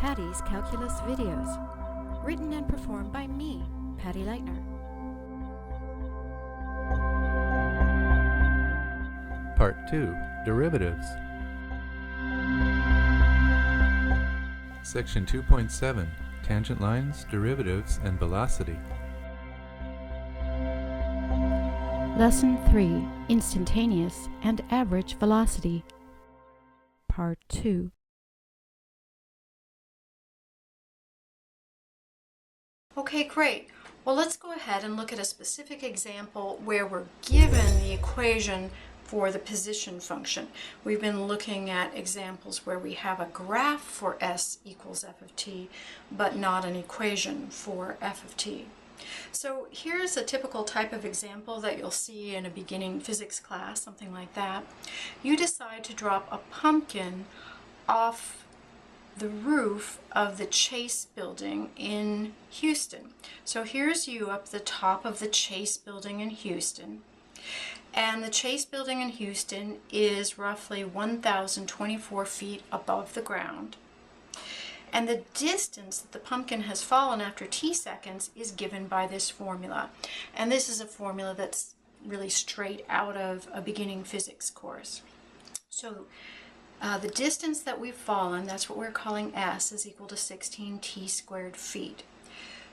Patty's Calculus Videos, written and performed by me, Patty Leitner. Part 2, Derivatives. Section 2.7, Tangent Lines, Derivatives, and Velocity. Lesson 3, Instantaneous and Average Velocity. Part 2. Okay, great. Well, let's go ahead and look at a specific example where we're given the equation for the position function. We've been looking at examples where we have a graph for s equals f of t, but not an equation for f of t. So here's a typical type of example that you'll see in a beginning physics class, something like that. You decide to drop a pumpkin off the roof of the Chase building in Houston. So here's you up the top of the Chase building in Houston. And the Chase building in Houston is roughly 1,024 feet above the ground. And the distance that the pumpkin has fallen after t seconds is given by this formula. And this is a formula that's really straight out of a beginning physics course. So the distance that we've fallen, that's what we're calling s, is equal to 16 t squared feet.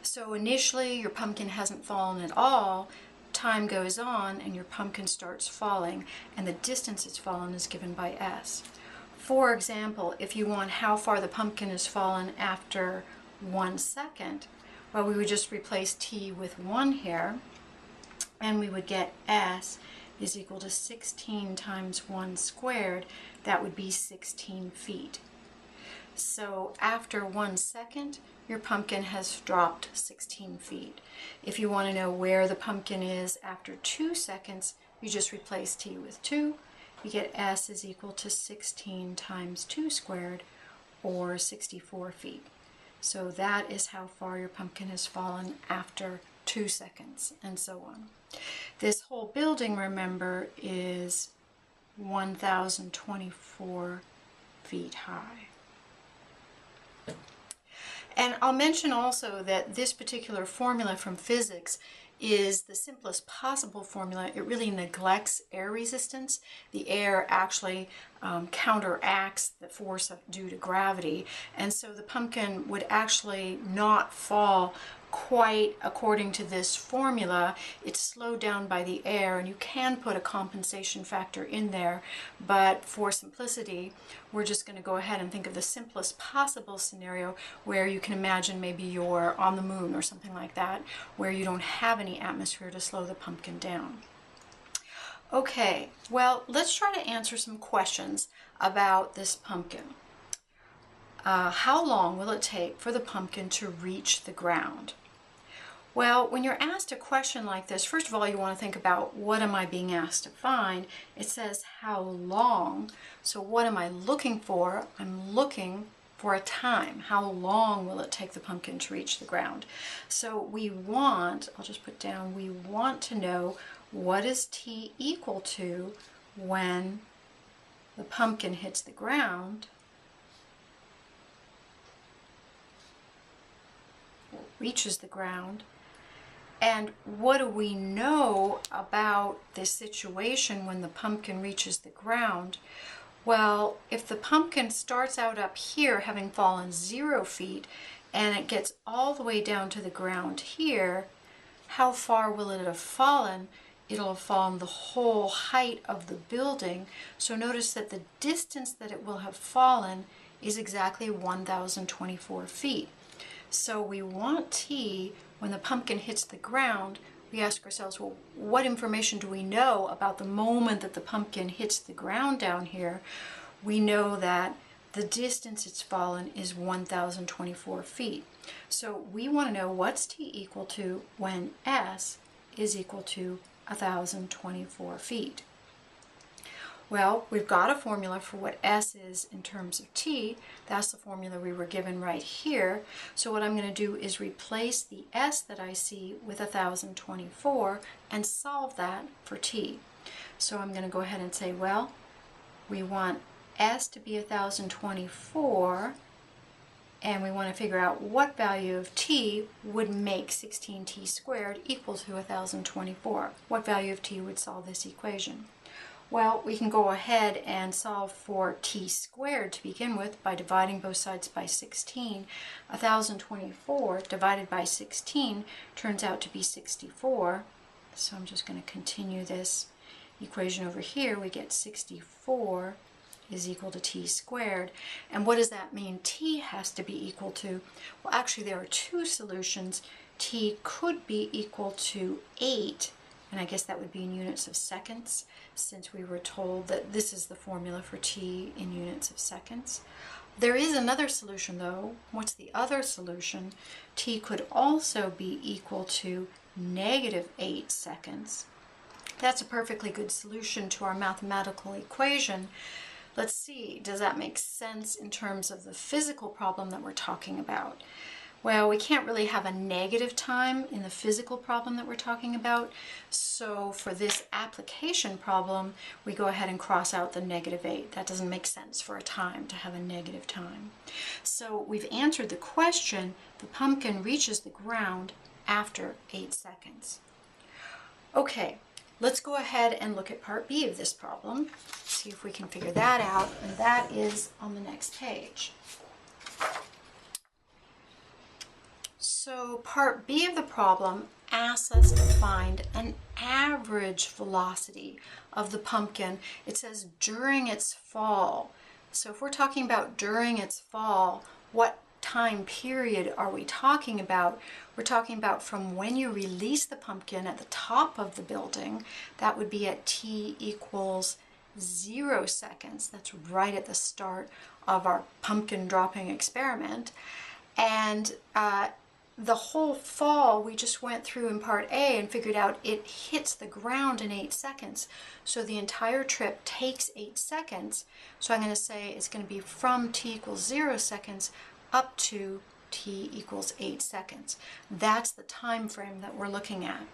So initially your pumpkin hasn't fallen at all. Time goes on and your pumpkin starts falling, and the distance it's fallen is given by s. For example, if you want how far the pumpkin has fallen after 1 second, well, we would just replace t with 1 here, and we would get s is equal to 16 times 1 squared. That would be 16 feet. So after 1 second, your pumpkin has dropped 16 feet. If you want to know where the pumpkin is after 2 seconds, you just replace t with 2. You get s is equal to 16 times 2 squared, or 64 feet. So that is how far your pumpkin has fallen after 2 seconds, and so on. This whole building, remember, is 1,024 feet high. And I'll mention also that this particular formula from physics is the simplest possible formula. It really neglects air resistance. The air actually counteracts the force due to gravity, and so the pumpkin would actually not fall quite according to this formula. It's slowed down by the air, and you can put a compensation factor in there, but for simplicity we're just going to go ahead and think of the simplest possible scenario where you can imagine maybe you're on the moon or something like that, where you don't have any atmosphere to slow the pumpkin down. Okay, well, let's try to answer some questions about this pumpkin. How long will it take for the pumpkin to reach the ground? Well, when you're asked a question like this, first of all, you want to think about, what am I being asked to find? It says how long. So what am I looking for? I'm looking for a time. How long will it take the pumpkin to reach the ground? So we want, I'll just put down, we want to know what is t equal to when the pumpkin hits the ground, or reaches the ground. And what do we know about this situation when the pumpkin reaches the ground? Well, if the pumpkin starts out up here having fallen 0 feet and it gets all the way down to the ground here, how far will it have fallen? It'll have fallen the whole height of the building. So notice that the distance that it will have fallen is exactly 1,024 feet. So we want t when the pumpkin hits the ground. We ask ourselves, well, what information do we know about the moment that the pumpkin hits the ground down here? We know that the distance it's fallen is 1,024 feet. So we want to know what's t equal to when s is equal to 1,024 feet. Well, we've got a formula for what s is in terms of t. That's the formula we were given right here. So what I'm going to do is replace the s that I see with 1,024 and solve that for t. So I'm going to go ahead and say, well, we want s to be 1,024 and we want to figure out what value of t would make 16t squared equal to 1024. What value of t would solve this equation? Well, we can go ahead and solve for t squared to begin with by dividing both sides by 16. 1024 divided by 16 turns out to be 64. So I'm just going to continue this equation over here. We get 64 is equal to t squared. And what does that mean t has to be equal to? Well, actually there are two solutions. T could be equal to 8, and I guess that would be in units of seconds, since we were told that this is the formula for t in units of seconds. There is another solution though. What's the other solution? T could also be equal to -8 seconds. That's a perfectly good solution to our mathematical equation. Let's see, does that make sense in terms of the physical problem that we're talking about? Well, we can't really have a negative time in the physical problem that we're talking about. So for this application problem, we go ahead and cross out the -8. That doesn't make sense for a time to have a negative time. So we've answered the question. The pumpkin reaches the ground after 8 seconds. Okay, let's go ahead and look at part B of this problem. See if we can figure that out, and that is on the next page. So part B of the problem asks us to find an average velocity of the pumpkin. It says during its fall. So if we're talking about during its fall, what time period are we talking about? We're talking about from when you release the pumpkin at the top of the building. That would be at t equals 0 seconds. That's right at the start of our pumpkin dropping experiment. And the whole fall we just went through in part A and figured out it hits the ground in 8 seconds. So the entire trip takes 8 seconds. So I'm going to say it's going to be from t equals 0 seconds up to t equals 8 seconds. That's the time frame that we're looking at.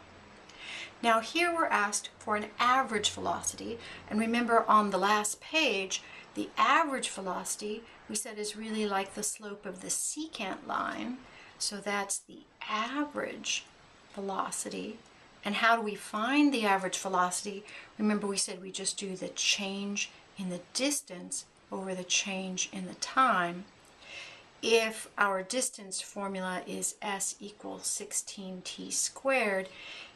Now here we're asked for an average velocity, and remember on the last page, the average velocity we said is really like the slope of the secant line. So that's the average velocity. And how do we find the average velocity? Remember we said we just do the change in the distance over the change in the time. If our distance formula is s equals 16t squared,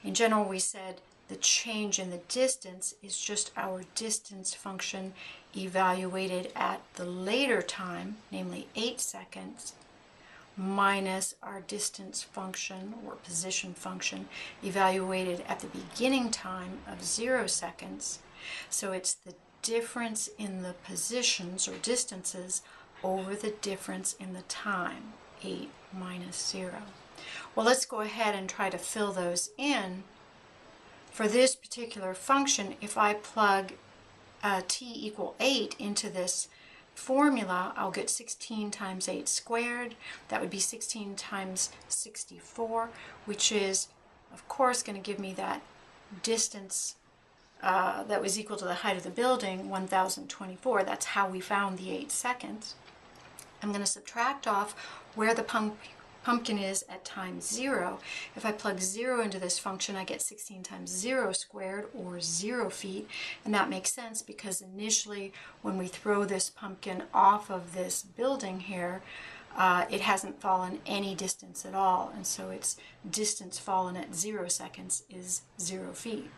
in general we said the change in the distance is just our distance function evaluated at the later time, namely 8 seconds, minus our distance function or position function evaluated at the beginning time of 0 seconds. So it's the difference in the positions or distances over the difference in the time, 8 minus 0. Well, let's go ahead and try to fill those in. For this particular function, if I plug t equal 8 into this formula, I'll get 16 times 8 squared. That would be 16 times 64, which is, of course, going to give me that distance that was equal to the height of the building, 1024. That's how we found the 8 seconds. I'm going to subtract off where the pumpkin is at time 0. If I plug 0 into this function, I get 16 times 0 squared, or 0 feet. And that makes sense because initially when we throw this pumpkin off of this building here, it hasn't fallen any distance at all. And so its distance fallen at 0 seconds is 0 feet.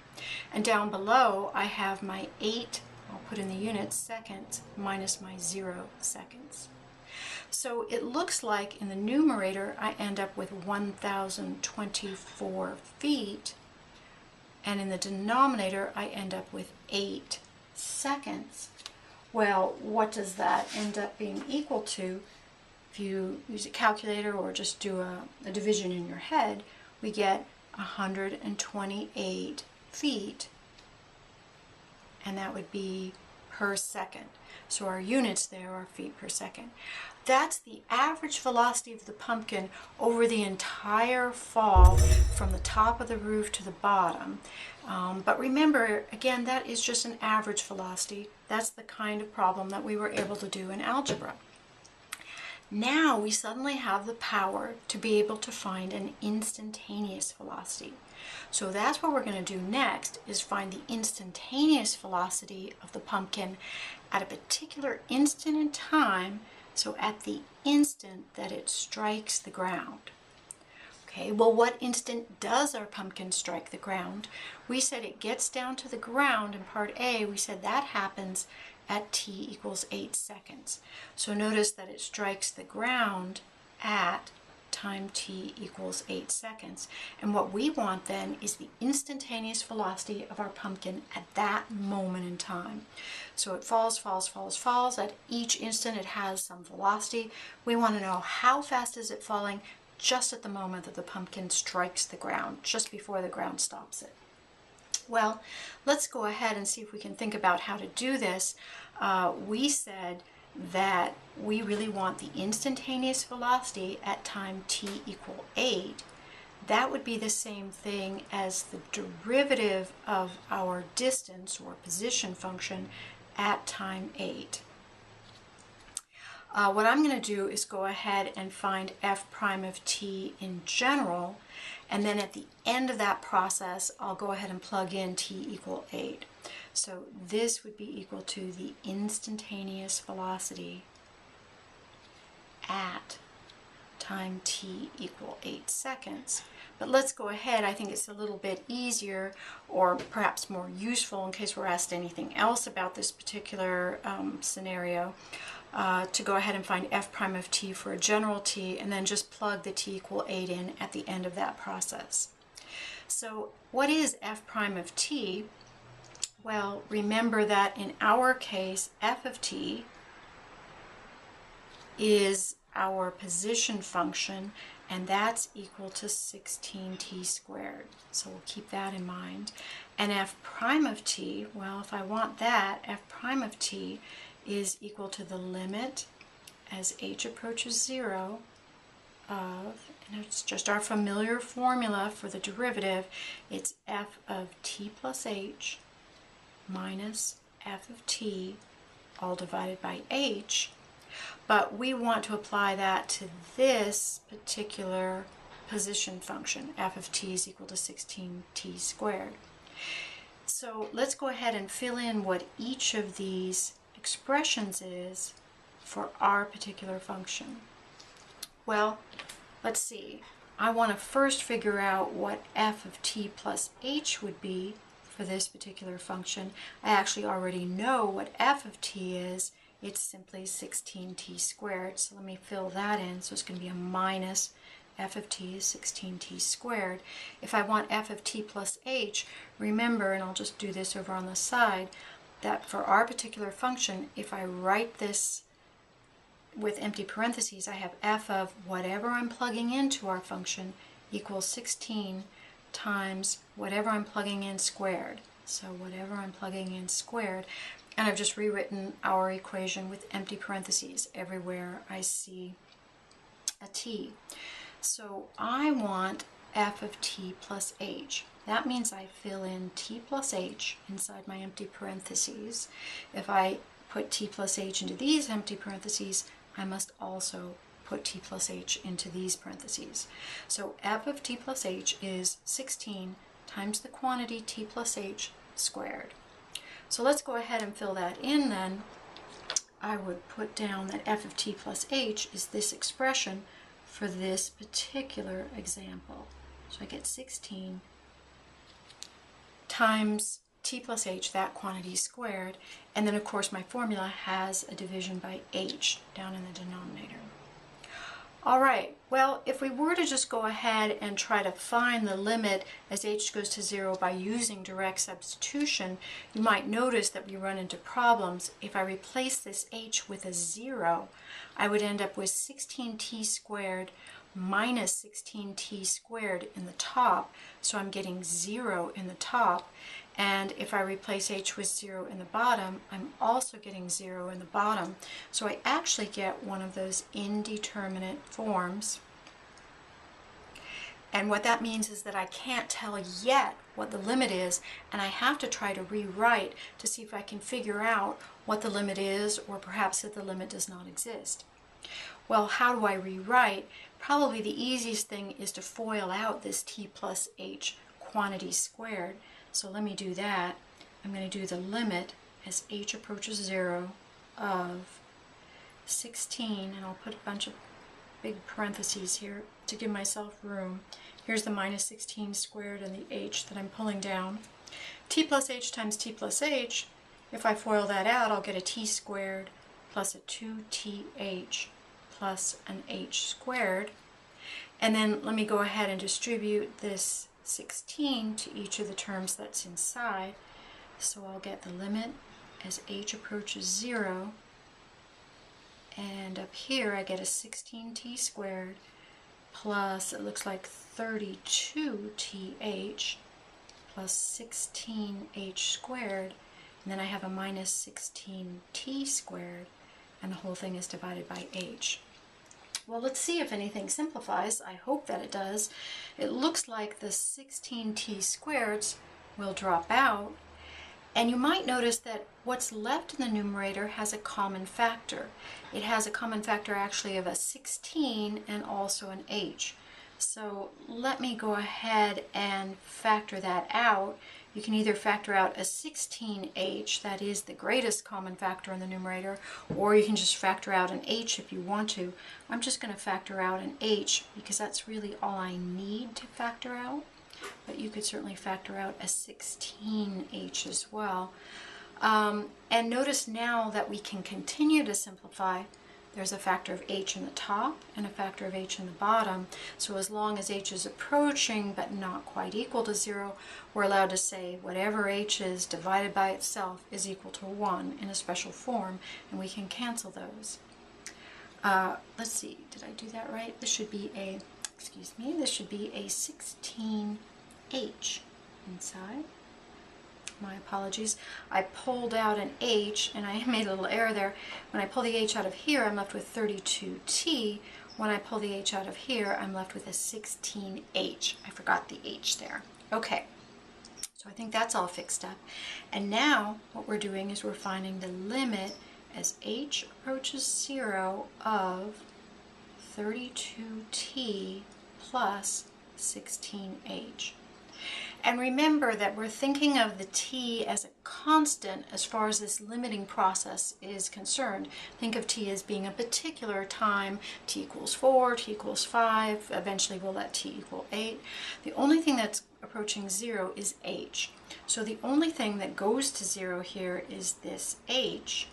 And down below I have my 8, I'll put in the units, seconds, minus my 0 seconds. So it looks like in the numerator I end up with 1024 feet, and in the denominator I end up with 8 seconds. Well, what does that end up being equal to? If you use a calculator or just do a division in your head, we get 128 feet, and that would be per second. So our units there are feet per second. That's the average velocity of the pumpkin over the entire fall from the top of the roof to the bottom. But remember, again, that is just an average velocity. That's the kind of problem that we were able to do in algebra. Now we suddenly have the power to be able to find an instantaneous velocity. So that's what we're going to do next, is find the instantaneous velocity of the pumpkin at a particular instant in time, so at the instant that it strikes the ground. Okay, well, what instant does our pumpkin strike the ground? We said it gets down to the ground in part A. We said that happens at t equals 8 seconds. So notice that it strikes the ground at time t equals 8 seconds. And what we want then is the instantaneous velocity of our pumpkin at that moment in time. So it falls, falls, falls, falls. At each instant it has some velocity. We want to know how fast is it falling just at the moment that the pumpkin strikes the ground, just before the ground stops it. Well, let's go ahead and see if we can think about how to do this. We said that we really want the instantaneous velocity at time t equal 8. That would be the same thing as the derivative of our distance or position function at time 8. What I'm going to do is go ahead and find f prime of t in general, and then at the end of that process I'll go ahead and plug in t equal 8. So this would be equal to the instantaneous velocity at time t equal 8 seconds. But let's go ahead. I think it's a little bit easier, or perhaps more useful in case we're asked anything else about this particular scenario, to go ahead and find f prime of t for a general t, and then just plug the t equal 8 in at the end of that process. So what is f prime of t? Well, remember that in our case, f of t is our position function, and that's equal to 16t squared. So we'll keep that in mind. And f prime of t, well, if I want that, f prime of t is equal to the limit as h approaches 0 of, and it's just our familiar formula for the derivative, it's f of t plus h minus f of t all divided by h. But we want to apply that to this particular position function. F of t is equal to 16t squared. So let's go ahead and fill in what each of these expressions is for our particular function. Well, let's see. I want to first figure out what f of t plus h would be for this particular function. I actually already know what f of t is. It's simply 16t squared. So let me fill that in. So it's going to be a minus f of t is 16t squared. If I want f of t plus h, remember, and I'll just do this over on the side, that for our particular function, if I write this with empty parentheses, I have f of whatever I'm plugging into our function equals 16 times whatever I'm plugging in squared. So whatever I'm plugging in squared. And I've just rewritten our equation with empty parentheses everywhere I see a t. So I want f of t plus h. That means I fill in t plus h inside my empty parentheses. If I put t plus h into these empty parentheses, I must also put t plus h into these parentheses. So f of t plus h is 16 times the quantity t plus h squared. So let's go ahead and fill that in then. I would put down that f of t plus h is this expression for this particular example. So I get 16 times t plus h, that quantity squared, and then of course my formula has a division by h down in the denominator. Alright, well, if we were to just go ahead and try to find the limit as h goes to 0 by using direct substitution, you might notice that we run into problems. If I replace this h with a 0, I would end up with 16t squared minus 16t squared in the top, so I'm getting 0 in the top. And if I replace h with 0 in the bottom, I'm also getting 0 in the bottom. So I actually get one of those indeterminate forms. And what that means is that I can't tell yet what the limit is, and I have to try to rewrite to see if I can figure out what the limit is, or perhaps that the limit does not exist. Well, how do I rewrite? Probably the easiest thing is to FOIL out this t plus h quantity squared. So let me do that. I'm going to do the limit as h approaches 0 of 16, and I'll put a bunch of big parentheses here to give myself room. Here's the minus 16 squared and the h that I'm pulling down. T plus h times t plus h, if I FOIL that out, I'll get a t squared plus a 2th plus an h squared. And then let me go ahead and distribute this 16 to each of the terms that's inside. So I'll get the limit as h approaches 0, and up here I get a 16t squared plus, it looks like 32th plus 16h squared, and then I have a minus 16t squared, and the whole thing is divided by h. Well, let's see if anything simplifies. I hope that it does. It looks like the 16t squareds will drop out, and you might notice that what's left in the numerator has a common factor. It has a common factor actually of a 16 and also an h. So let me go ahead and factor that out. You can either factor out a 16h, that is the greatest common factor in the numerator, or you can just factor out an h if you want to. I'm just going to factor out an h because that's really all I need to factor out. But you could certainly factor out a 16h as well. And notice now that we can continue to simplify. There's a factor of h in the top and a factor of h in the bottom. So as long as h is approaching but not quite equal to 0, we're allowed to say whatever h is divided by itself is equal to 1 in a special form, and we can cancel those. Let's see, did I do that right? This should be a, this should be a 16h inside. My apologies. I pulled out an h and I made a little error there. When I pull the h out of here, I'm left with 32t. When I pull the h out of here, I'm left with a 16h. I forgot the h there. Okay, so I think that's all fixed up. And now what we're doing is we're finding the limit as h approaches 0 of 32t plus 16h. And remember that we're thinking of the t as a constant as far as this limiting process is concerned. Think of t as being a particular time, t equals 4, t equals 5, eventually we'll let t equal 8. The only thing that's approaching 0 is h. So the only thing that goes to 0 here is this h.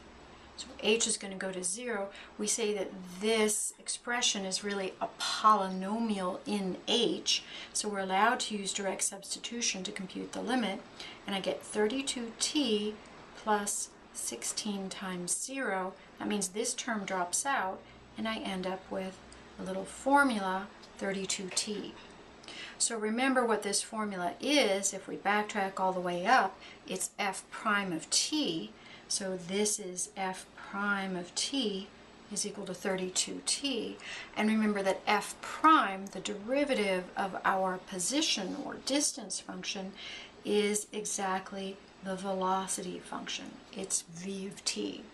So h is going to go to 0. We say that this expression is really a polynomial in h, so we're allowed to use direct substitution to compute the limit, and I get 32t plus 16 times 0. That means this term drops out, and I end up with a little formula, 32t. So remember what this formula is. If we backtrack all the way up, it's f prime of t. So this is f prime of t is equal to 32t. And remember that f prime, the derivative of our position or distance function, is exactly the velocity function. It's v of t.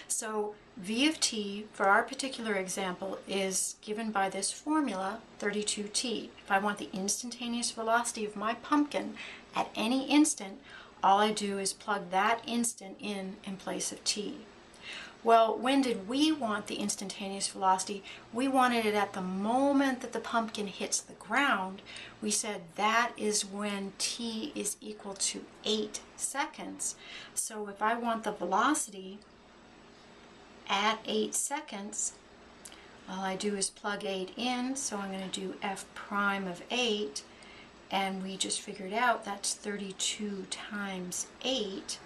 So v of t, for our particular example, is given by this formula, 32t. If I want the instantaneous velocity of my pumpkin at any instant, all I do is plug that instant in place of t. Well, when did we want the instantaneous velocity? We wanted it at the moment that the pumpkin hits the ground. We said that is when t is equal to 8 seconds. So if I want the velocity at 8 seconds, all I do is plug 8 in, so I'm going to do f prime of 8. And we just figured out that's 32 times 8,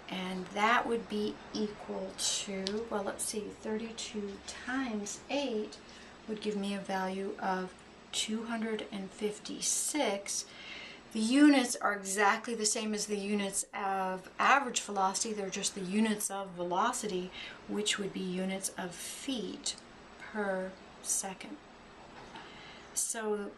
and that would be equal to, well, let's see, 32 times 8 would give me a value of 256. The units are exactly the same as the units of average velocity. They're just the units of velocity, which would be units of feet per second. So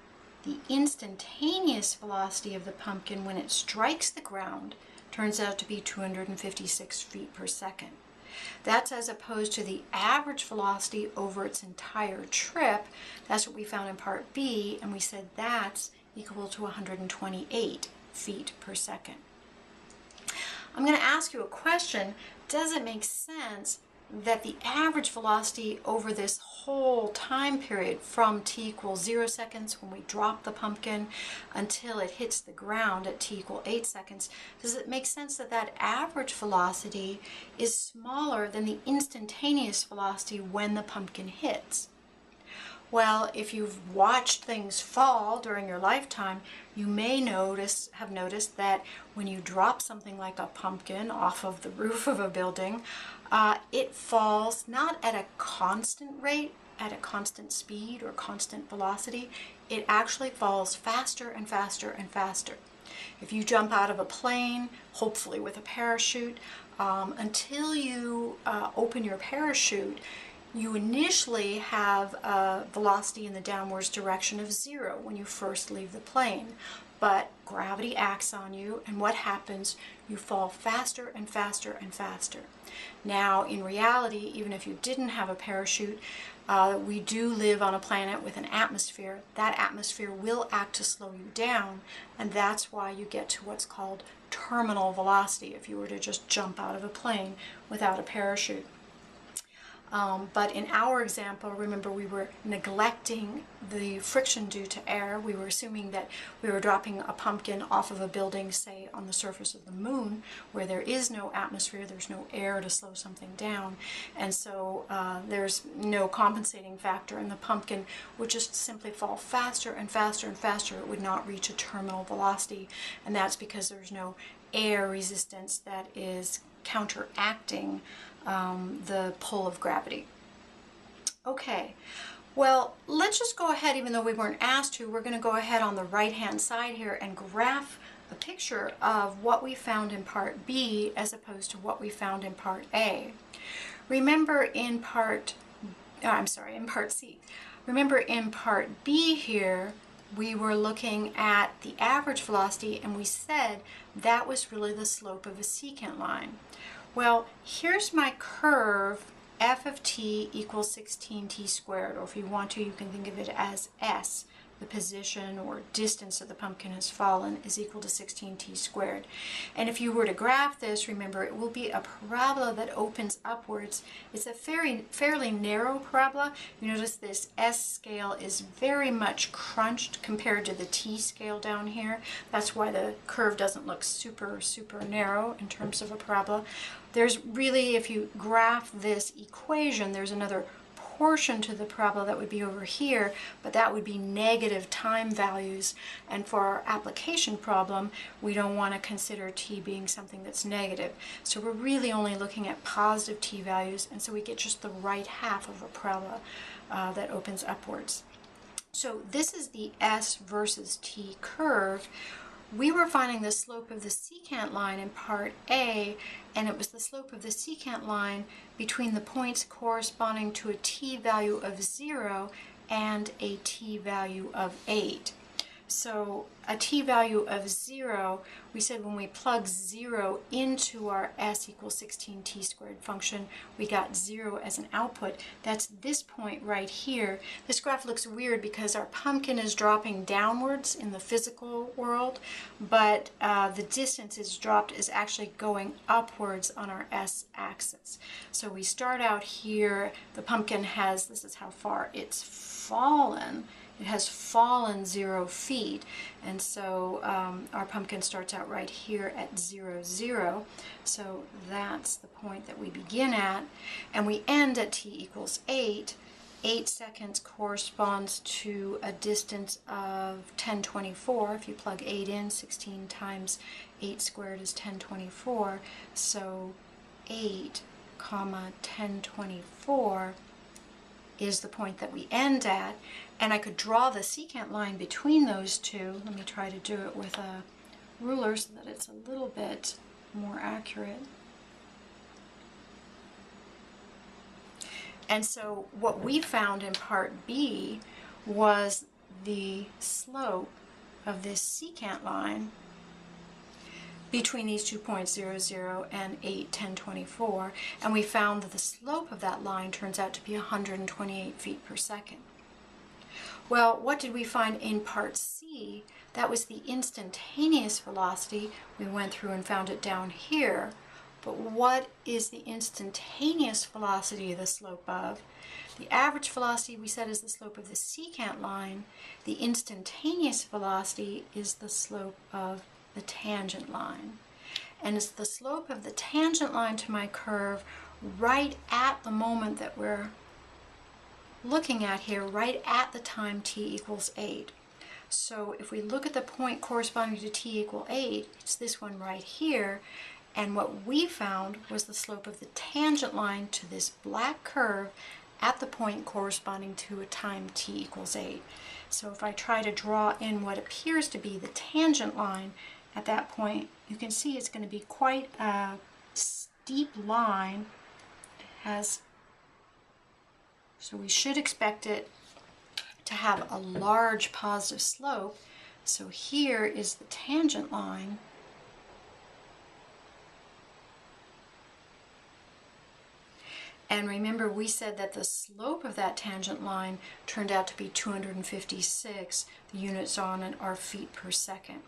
the instantaneous velocity of the pumpkin when it strikes the ground turns out to be 256 feet per second. That's as opposed to the average velocity over its entire trip. That's what we found in part B, and we said that's equal to 128 feet per second. I'm going to ask you a question. Does it make sense that the average velocity over this whole time period from t equals 0 seconds when we drop the pumpkin until it hits the ground at t equal 8 seconds, does it make sense that that average velocity is smaller than the instantaneous velocity when the pumpkin hits? Well, if you've watched things fall during your lifetime, you may have noticed that when you drop something like a pumpkin off of the roof of a building, it falls not at a constant rate, at a constant speed or constant velocity. It actually falls faster and faster and faster. If you jump out of a plane, hopefully with a parachute, until you open your parachute, you initially have a velocity in the downwards direction of 0 when you first leave the plane, but gravity acts on you, and what happens? You fall faster and faster and faster. Now, in reality, even if you didn't have a parachute, we do live on a planet with an atmosphere. That atmosphere will act to slow you down, and that's why you get to what's called terminal velocity if you were to just jump out of a plane without a parachute. But in our example, remember, we were neglecting the friction due to air. We were assuming that we were dropping a pumpkin off of a building, say on the surface of the moon, where there is no atmosphere, there's no air to slow something down, and so there's no compensating factor, and the pumpkin would just simply fall faster and faster and faster. It would not reach a terminal velocity, and that's because there's no air resistance that is counteracting the pull of gravity. Okay, well, let's just go ahead, even though we weren't asked to, we're going to go ahead on the right hand side here and graph a picture of what we found in part B as opposed to what we found in part A. Remember in part C. Remember in part B here, we were looking at the average velocity, and we said that was really the slope of a secant line. Well, here's my curve, f of t equals 16t squared, or if you want to, you can think of it as s. The position or distance that the pumpkin has fallen is equal to 16t squared. And if you were to graph this, remember, it will be a parabola that opens upwards. It's a fairly narrow parabola. You notice this S scale is very much crunched compared to the T scale down here. That's why the curve doesn't look super narrow in terms of a parabola. There's really, if you graph this equation, there's another portion to the parabola that would be over here, but that would be negative time values, and for our application problem we don't want to consider t being something that's negative, so we're really only looking at positive t values, and so we get just the right half of a parabola that opens upwards. So this is the s versus t curve. We were finding the slope of the secant line in part A, and it was the slope of the secant line between the points corresponding to a t value of 0 and a t value of 8. So a t value of 0, we said when we plug 0 into our s equals 16t squared function, we got 0 as an output. That's this point right here. This graph looks weird because our pumpkin is dropping downwards in the physical world, but the distance is dropped is actually going upwards on our s-axis. So we start out here, the pumpkin has, this is how far it's fallen. It has fallen 0 feet, and so our pumpkin starts out right here at 0, 0. So that's the point that we begin at, and we end at t equals 8. 8 seconds corresponds to a distance of 1024. If you plug 8 in, 16 times 8 squared is 1024. So 8, 1024 is the point that we end at, and I could draw the secant line between those two. Let me try to do it with a ruler so that it's a little bit more accurate. And so what we found in part B was the slope of this secant line between these 2 points, 0, 0 and 8, 10, 24, and we found that the slope of that line turns out to be 128 feet per second. Well, what did we find in part C? That was the instantaneous velocity. We went through and found it down here. But what is the instantaneous velocity the slope of? The average velocity we said is the slope of the secant line. The instantaneous velocity is the slope of the tangent line. And it's the slope of the tangent line to my curve right at the moment that we're looking at here, right at the time t equals 8. So if we look at the point corresponding to t equal 8, it's this one right here. And what we found was the slope of the tangent line to this black curve at the point corresponding to a time t equals 8. So if I try to draw in what appears to be the tangent line at that point, you can see it's going to be quite a steep line. So we should expect it to have a large positive slope. So here is the tangent line. And remember, we said that the slope of that tangent line turned out to be 256. The units on it are feet per second.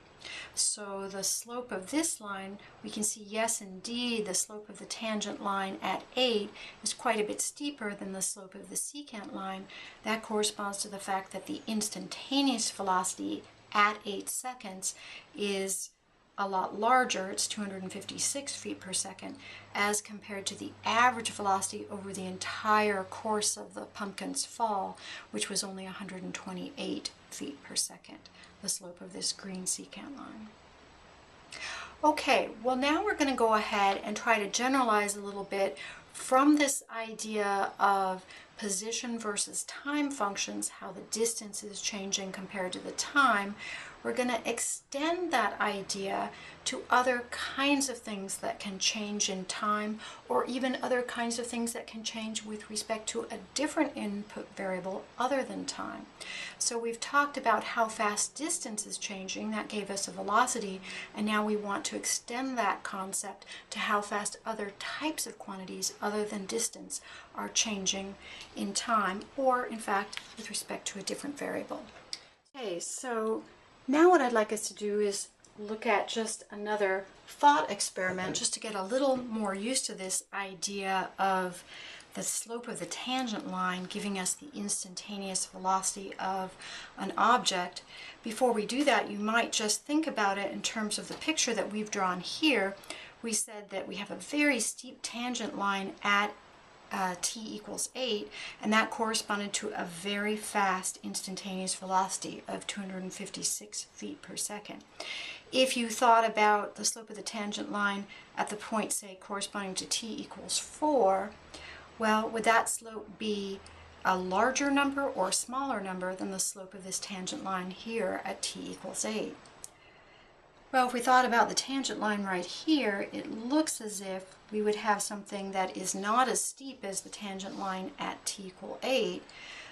So the slope of this line, we can see, yes, indeed, the slope of the tangent line at 8 is quite a bit steeper than the slope of the secant line. That corresponds to the fact that the instantaneous velocity at 8 seconds is a lot larger. It's 256 feet per second as compared to the average velocity over the entire course of the pumpkin's fall, which was only 128 feet per second, the slope of this green secant line. Okay, well now we're going to go ahead and try to generalize a little bit from this idea of position versus time functions, how the distance is changing compared to the time. We're going to extend that idea to other kinds of things that can change in time, or even other kinds of things that can change with respect to a different input variable other than time. So we've talked about how fast distance is changing. That gave us a velocity, and now we want to extend that concept to how fast other types of quantities other than distance are changing in time, or in fact with respect to a different variable. Okay, so now what I'd like us to do is look at just another thought experiment, just to get a little more used to this idea of the slope of the tangent line giving us the instantaneous velocity of an object. Before we do that, you might just think about it in terms of the picture that we've drawn here. We said that we have a very steep tangent line at t equals 8, and that corresponded to a very fast instantaneous velocity of 256 feet per second. If you thought about the slope of the tangent line at the point, say, corresponding to t equals 4, well, would that slope be a larger number or a smaller number than the slope of this tangent line here at t equals 8? Well, if we thought about the tangent line right here, it looks as if we would have something that is not as steep as the tangent line at t equal 8.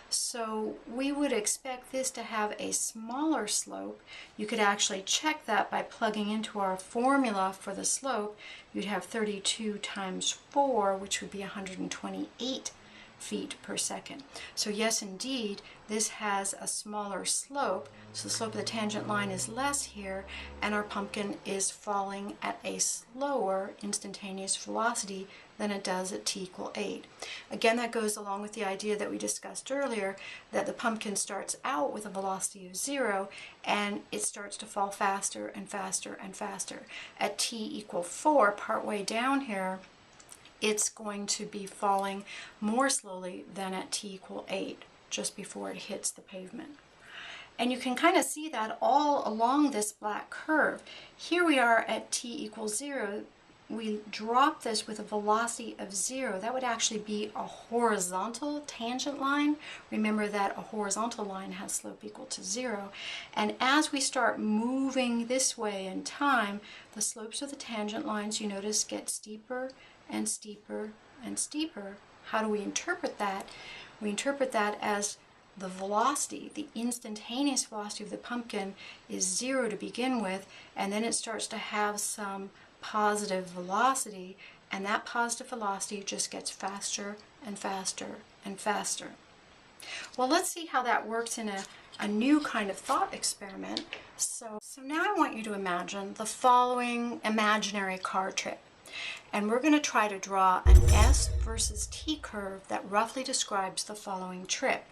So we would expect this to have a smaller slope. You could actually check that by plugging into our formula for the slope. You'd have 32 times 4, which would be 128 feet per second. So yes, indeed, this has a smaller slope. So the slope of the tangent line is less here, and our pumpkin is falling at a slower instantaneous velocity than it does at t equal 8. Again, that goes along with the idea that we discussed earlier, that the pumpkin starts out with a velocity of 0, and it starts to fall faster and faster and faster. At t equal 4, partway down here, it's going to be falling more slowly than at t equal 8, just before it hits the pavement. And you can kind of see that all along this black curve. Here we are at t equals 0. We drop this with a velocity of 0. That would actually be a horizontal tangent line. Remember that a horizontal line has slope equal to 0. And as we start moving this way in time, the slopes of the tangent lines, you notice, get steeper and steeper and steeper. How do we interpret that? We interpret that as the velocity, the instantaneous velocity of the pumpkin is 0 to begin with, and then it starts to have some positive velocity, and that positive velocity just gets faster and faster and faster. Well, let's see how that works in a new kind of thought experiment. So now I want you to imagine the following imaginary car trip. And we're going to try to draw an S versus T curve that roughly describes the following trip.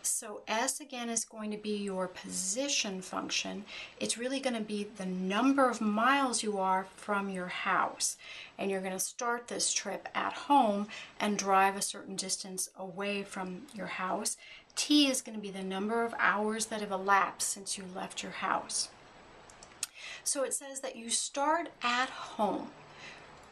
So S again is going to be your position function. It's really going to be the number of miles you are from your house. And you're going to start this trip at home and drive a certain distance away from your house. T is going to be the number of hours that have elapsed since you left your house. So it says that you start at home.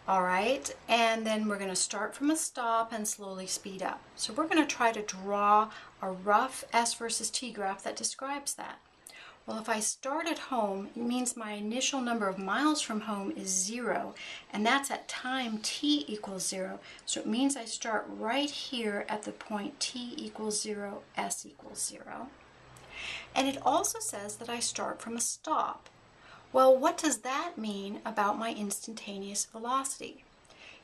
All right, and then we're going to start from a stop and slowly speed up. So we're going to try to draw a rough S versus T graph that describes that. Well, if I start at home, it means my initial number of miles from home is 0, and that's at time t equals 0. So it means I start right here at the point t equals 0, S equals 0. And it also says that I start from a stop. Well, what does that mean about my instantaneous velocity?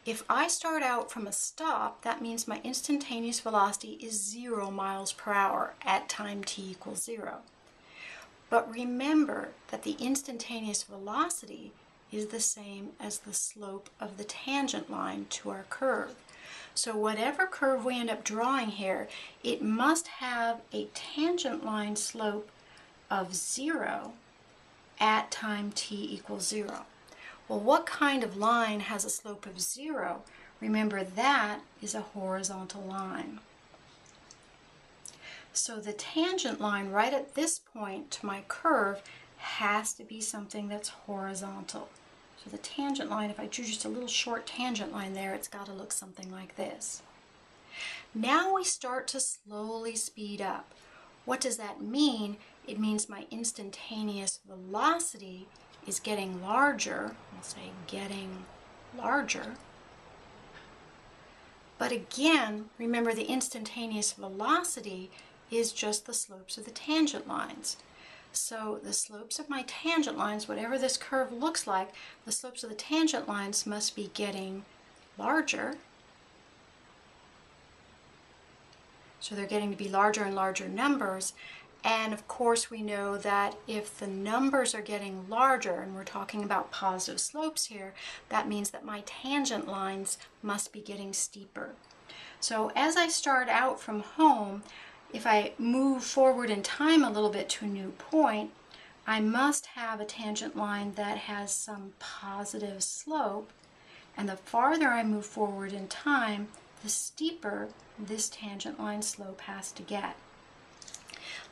If I start out from a stop, that means my instantaneous velocity is 0 miles per hour at time t equals 0. But remember that the instantaneous velocity is the same as the slope of the tangent line to our curve. So whatever curve we end up drawing here, it must have a tangent line slope of 0 at time t equals 0. Well, what kind of line has a slope of 0? Remember, that is a horizontal line. So the tangent line right at this point to my curve has to be something that's horizontal. So the tangent line, if I drew just a little short tangent line there, it's got to look something like this. Now we start to slowly speed up. What does that mean? It means my instantaneous velocity is getting larger. We'll say getting larger. But again, remember the instantaneous velocity is just the slopes of the tangent lines. So the slopes of my tangent lines, whatever this curve looks like, the slopes of the tangent lines must be getting larger. So they're getting to be larger and larger numbers. And of course we know that if the numbers are getting larger, and we're talking about positive slopes here, that means that my tangent lines must be getting steeper. So as I start out from home, if I move forward in time a little bit to a new point, I must have a tangent line that has some positive slope, and the farther I move forward in time, the steeper this tangent line slope has to get.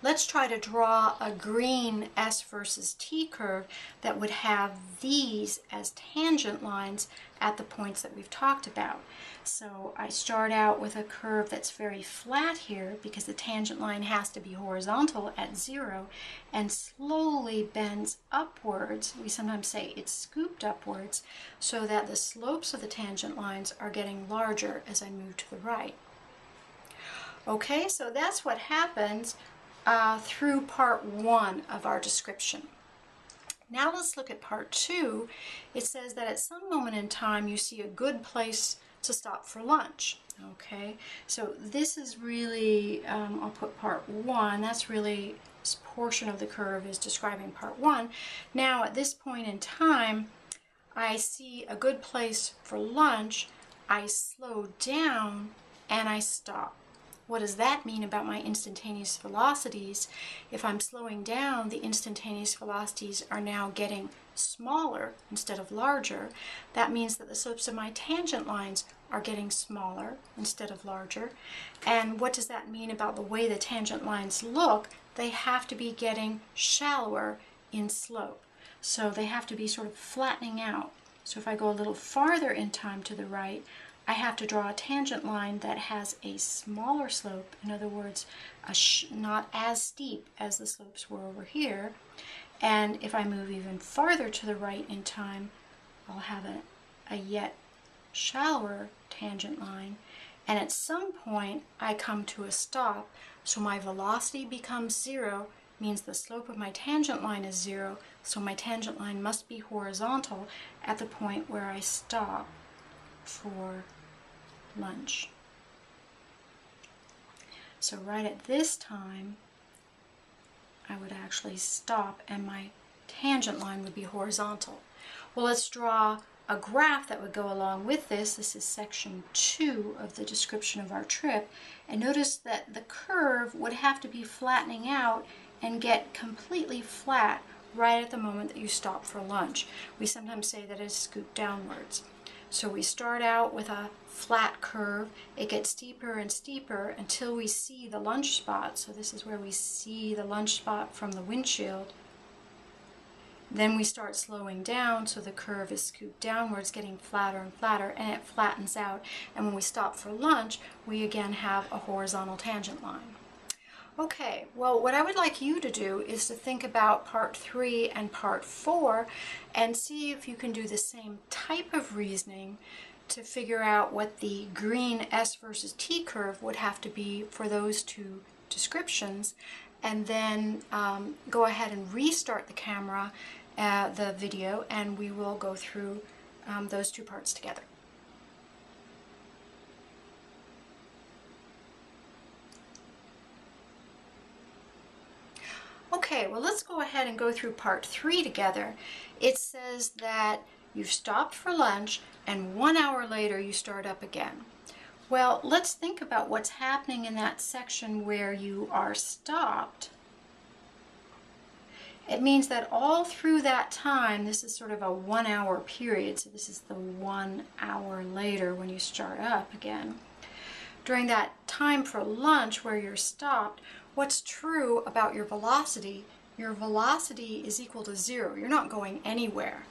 Let's try to draw a green S versus T curve that would have these as tangent lines at the points that we've talked about. So I start out with a curve that's very flat here because the tangent line has to be horizontal at 0 and slowly bends upwards. We sometimes say it's scooped upwards so that the slopes of the tangent lines are getting larger as I move to the right. Okay, so that's what happens through part 1 of our description. Now let's look at part 2. It says that at some moment in time you see a good place to stop for lunch. Okay, so this is really, I'll put part 1, that's really this portion of the curve is describing part 1. Now at this point in time, I see a good place for lunch, I slow down and I stop. What does that mean about my instantaneous velocities? If I'm slowing down, the instantaneous velocities are now getting smaller instead of larger. That means that the slopes of my tangent lines are getting smaller instead of larger. And what does that mean about the way the tangent lines look? They have to be getting shallower in slope. So they have to be sort of flattening out. So if I go a little farther in time to the right, I have to draw a tangent line that has a smaller slope, in other words, not as steep as the slopes were over here. And if I move even farther to the right in time, I'll have a yet shallower tangent line. and at some point I come to a stop, so my velocity becomes 0, means the slope of my tangent line is 0, so my tangent line must be horizontal at the point where I stop for lunch. So right at this time, I would actually stop and my tangent line would be horizontal. Well, let's draw a graph that would go along with this. This is section 2 of the description of our trip. And notice that the curve would have to be flattening out and get completely flat right at the moment that you stop for lunch. We sometimes say that it's scooped downwards. So we start out with a flat curve. It gets steeper and steeper until we see the lunch spot. So this is where we see the lunch spot from the windshield. Then we start slowing down, so the curve is scooped downwards, getting flatter and flatter, and it flattens out. And when we stop for lunch, we again have a horizontal tangent line. Okay, well, what I would like you to do is to think about part 3 and part 4 and see if you can do the same type of reasoning to figure out what the green S versus T curve would have to be for those two descriptions, and then go ahead and restart the camera, the video, and we will go through those two parts together. Okay, well, let's go ahead and go through part 3 together. It says that you've stopped for lunch and 1 hour later you start up again. Well, let's think about what's happening in that section where you are stopped. It means that all through that time, this is sort of a 1 hour period, so this is the 1 hour later when you start up again. During that time for lunch where you're stopped, what's true about your velocity is equal to 0. You're not going anywhere.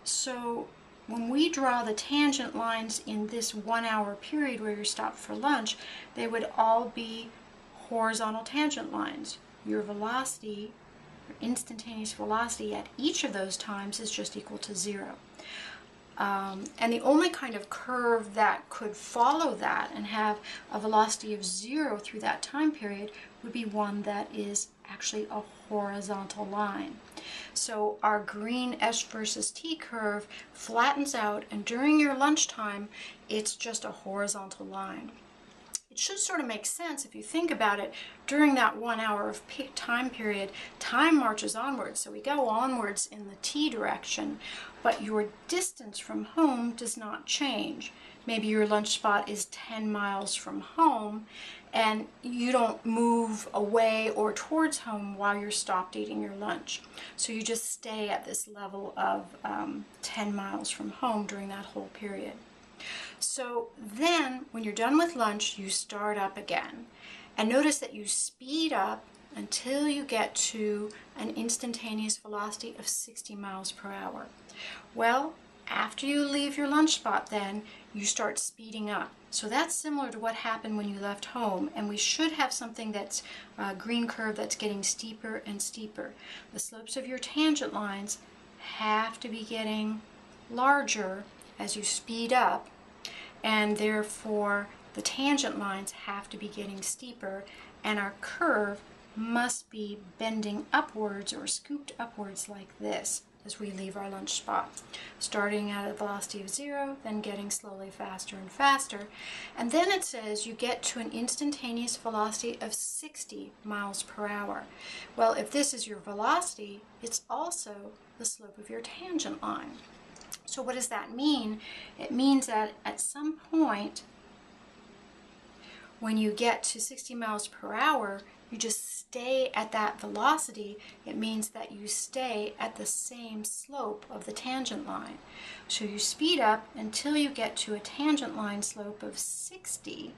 So when we draw the tangent lines in this 1 hour period where you're stopped for lunch, they would all be horizontal tangent lines. Your velocity, your instantaneous velocity at each of those times is just equal to 0. And the only kind of curve that could follow that and have a velocity of 0 through that time period would be one that is actually a horizontal line. So our green S versus T curve flattens out, and during your lunchtime, it's just a horizontal line. It should sort of make sense if you think about it. During that 1 hour of time period, time marches onwards. So we go onwards in the T direction, but your distance from home does not change. Maybe your lunch spot is 10 miles from home, and you don't move away or towards home while you're stopped eating your lunch. So you just stay at this level of 10 miles from home during that whole period. So then, when you're done with lunch, you start up again. And notice that you speed up until you get to an instantaneous velocity of 60 miles per hour. Well, after you leave your lunch spot, then, you start speeding up. So that's similar to what happened when you left home, and we should have something that's a green curve that's getting steeper and steeper. The slopes of your tangent lines have to be getting larger as you speed up, and therefore the tangent lines have to be getting steeper, and our curve must be bending upwards or scooped upwards like this as we leave our lunch spot, starting at a velocity of 0, then getting slowly faster and faster. And then it says you get to an instantaneous velocity of 60 miles per hour. Well, if this is your velocity, it's also the slope of your tangent line. So what does that mean? It means that at some point, when you get to 60 miles per hour, you just stay at that velocity. It means that you stay at the same slope of the tangent line. So you speed up until you get to a tangent line slope of 60.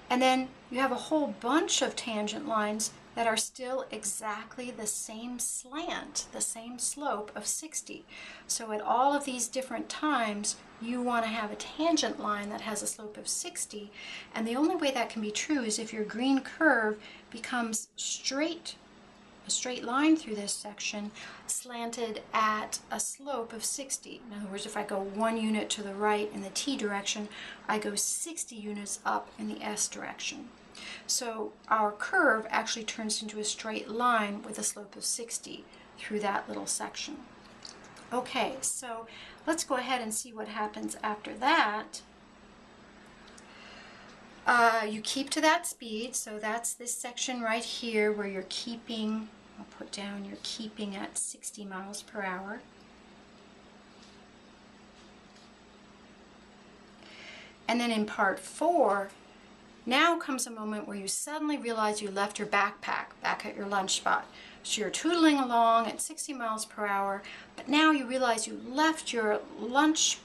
And then you have a whole bunch of tangent lines that are still exactly the same slant, the same slope of 60. So at all of these different times, you want to have a tangent line that has a slope of 60, and the only way that can be true is if your green curve becomes straight a straight line through this section slanted at a slope of 60. In other words, if I go 1 unit to the right in the t direction, I go 60 units up in the s direction. So our curve actually turns into a straight line with a slope of 60 through that little section. Okay, so let's go ahead and see what happens after that. You keep to that speed, so that's this section right here where you're keeping, I'll put down, you're keeping at 60 miles per hour. And then in part 4, now comes a moment where you suddenly realize you left your backpack back at your lunch spot. So you're tootling along at 60 miles per hour, but now you realize you left your lunch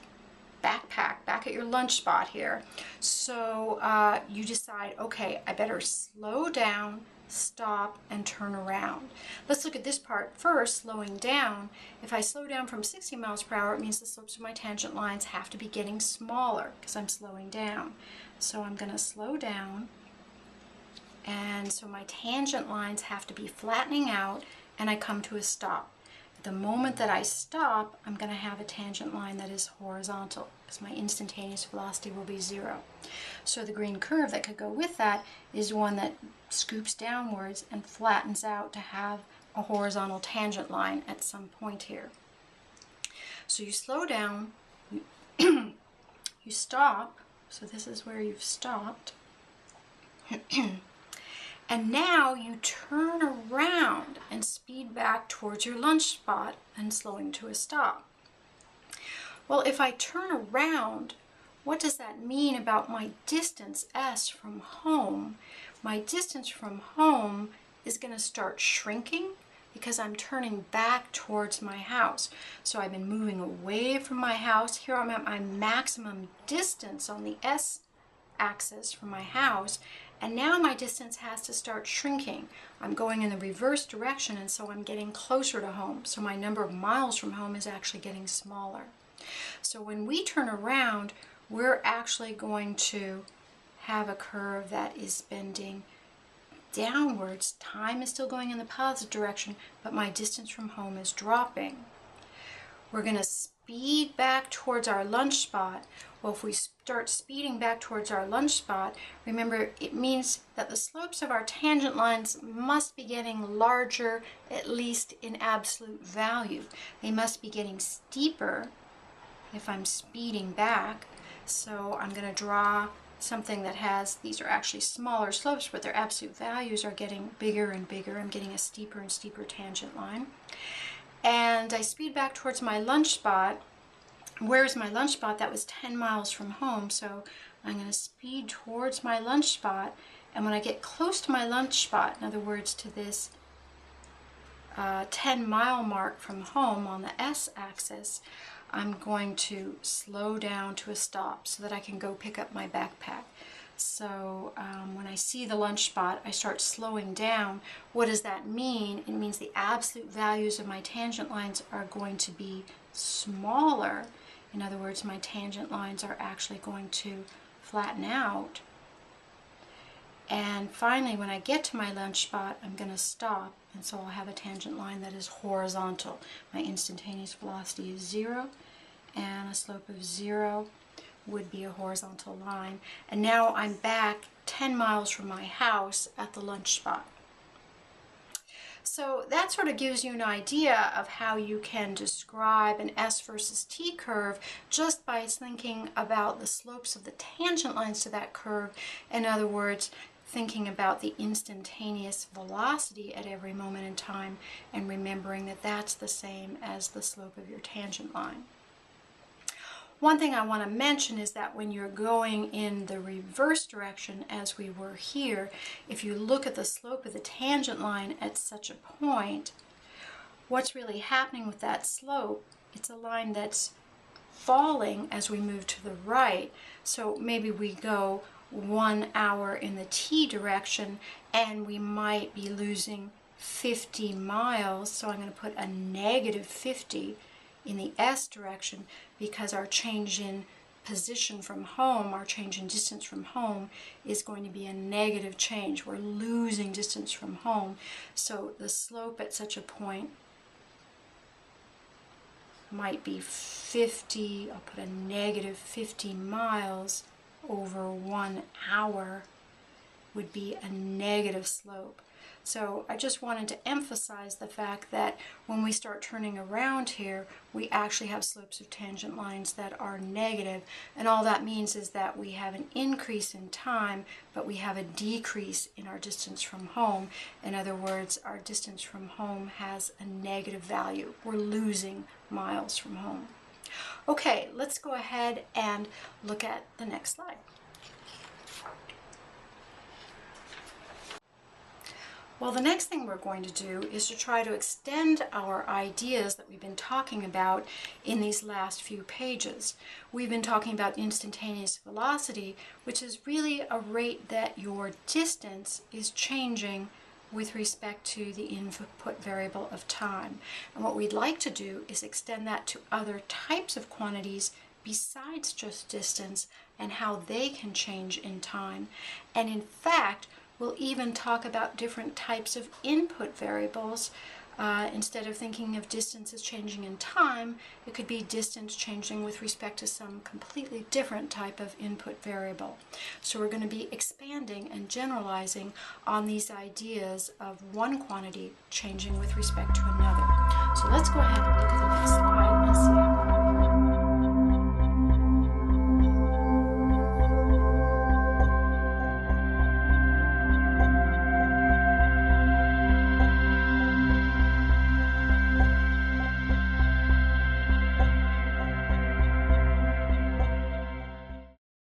backpack back at your lunch spot here. So you decide, okay, I better slow down, stop, and turn around. Let's look at this part first, slowing down. If I slow down from 60 miles per hour, it means the slopes of my tangent lines have to be getting smaller because I'm slowing down. So I'm going to slow down, and so my tangent lines have to be flattening out, and I come to a stop. The moment that I stop, I'm going to have a tangent line that is horizontal because my instantaneous velocity will be 0. So the green curve that could go with that is one that scoops downwards and flattens out to have a horizontal tangent line at some point here. So you slow down, you stop, so this is where you've stopped. And now you turn around and speed back towards your lunch spot and slowing to a stop. Well, if I turn around, what does that mean about my distance s from home? My distance from home is going to start shrinking because I'm turning back towards my house. So I've been moving away from my house. Here I'm at my maximum distance on the s-axis from my house. And now my distance has to start shrinking. I'm going in the reverse direction, and so I'm getting closer to home. So my number of miles from home is actually getting smaller. So when we turn around, we're actually going to have a curve that is bending downwards. Time is still going in the positive direction, but my distance from home is dropping. We're going to speed back towards our lunch spot. Well, if we start speeding back towards our lunch spot, remember it means that the slopes of our tangent lines must be getting larger, at least in absolute value. They must be getting steeper if I'm speeding back. So I'm going to draw something that has, these are actually smaller slopes, but their absolute values are getting bigger and bigger. I'm getting a steeper and steeper tangent line. And I speed back towards my lunch spot. Where's my lunch spot? That was 10 miles from home. So I'm going to speed towards my lunch spot. And when I get close to my lunch spot, in other words, to this 10-mile mark from home on the s-axis, I'm going to slow down to a stop so that I can go pick up my backpack. So when I see the lunch spot, I start slowing down. What does that mean? It means the absolute values of my tangent lines are going to be smaller. In other words, my tangent lines are actually going to flatten out. And finally, when I get to my lunch spot, I'm going to stop, and so I'll have a tangent line that is horizontal. My instantaneous velocity is 0, and a slope of 0 would be a horizontal line. And now I'm back 10 miles from my house at the lunch spot. So that sort of gives you an idea of how you can describe an S versus T curve just by thinking about the slopes of the tangent lines to that curve. In other words, thinking about the instantaneous velocity at every moment in time and remembering that that's the same as the slope of your tangent line. One thing I want to mention is that when you're going in the reverse direction, as we were here, if you look at the slope of the tangent line at such a point, what's really happening with that slope, it's a line that's falling as we move to the right. So maybe we go 1 hour in the t direction and we might be losing 50 miles. So I'm going to put a negative 50 in the s direction because our change in position from home, our change in distance from home, is going to be a negative change. We're losing distance from home. So the slope at such a point might be 50, I'll put a negative 50 miles over 1 hour would be a negative slope. So I just wanted to emphasize the fact that when we start turning around here, we actually have slopes of tangent lines that are negative, and all that means is that we have an increase in time, but we have a decrease in our distance from home. In other words, our distance from home has a negative value. We're losing miles from home. Okay, let's go ahead and look at the next slide. Well, the next thing we're going to do is to try to extend our ideas that we've been talking about in these last few pages. We've been talking about instantaneous velocity, which is really a rate that your distance is changing with respect to the input variable of time. And what we'd like to do is extend that to other types of quantities besides just distance and how they can change in time. And in fact, we'll even talk about different types of input variables. Instead of thinking of distance as changing in time, it could be distance changing with respect to some completely different type of input variable. So we're going to be expanding and generalizing on these ideas of one quantity changing with respect to another. So let's go ahead and look at the next slide and see how